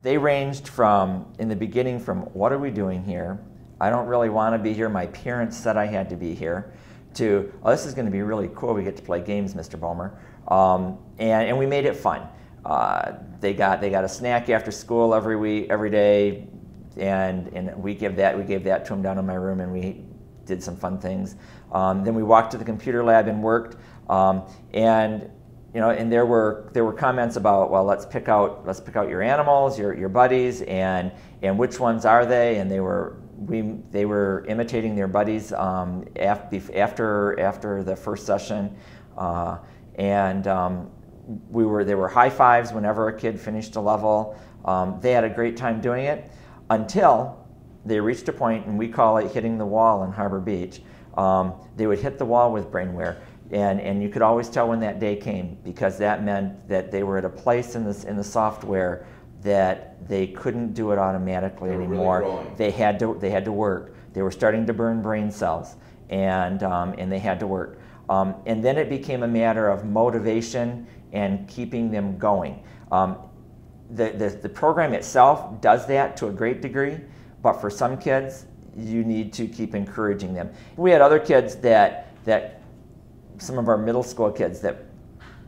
They ranged from, in the beginning, from what are we doing here? I don't really want to be here. My parents said I had to be here, to, oh, this is going to be really cool. We get to play games, Mr. Bomer. And we made it fun. They got a snack after school every day, and we gave that to them down in my room, and we did some fun things. Then we walked to the computer lab and worked, and there were comments about, well, let's pick out your animals, your buddies, and which ones are they? And they were imitating their buddies after the first session, there were high fives whenever a kid finished a level. They had a great time doing it until they reached a point, and we call it hitting the wall in Harbor Beach. They would hit the wall with BrainWare. And you could always tell when that day came, because that meant that they were at a place in the software that they couldn't do it automatically anymore. Really they had to work. They were starting to burn brain cells, and they had to work. And then it became a matter of motivation and keeping them going. The program itself does that to a great degree, but for some kids, you need to keep encouraging them. We had other kids that some of our middle school kids that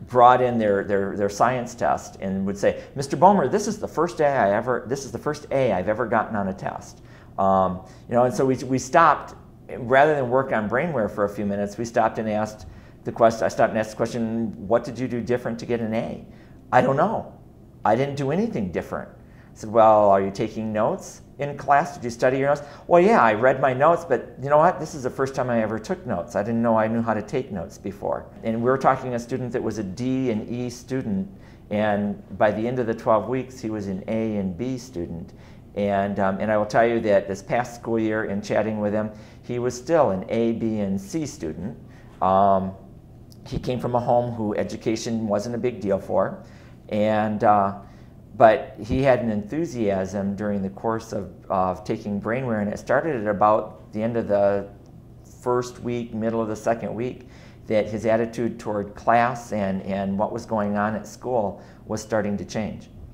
brought in their science test and would say, Mr. Bomer, this is the first A I've ever gotten on a test. And so we stopped, rather than work on BrainWare for a few minutes, we stopped and asked the question, what did you do different to get an A? I don't know. I didn't do anything different. I said, well, are you taking notes in class? Did you study your notes? Well, yeah, I read my notes, but you know what? This is the first time I ever took notes. I didn't know I knew how to take notes before. And we were talking to a student that was a D and E student, and by the end of the 12 weeks, he was an A and B student. And I will tell you that this past school year, in chatting with him, he was still an A, B, and C student. He came from a home who education wasn't a big deal for, but he had an enthusiasm during the course of taking BrainWare, and it started at about the end of the first week, middle of the second week, that his attitude toward class and what was going on at school was starting to change.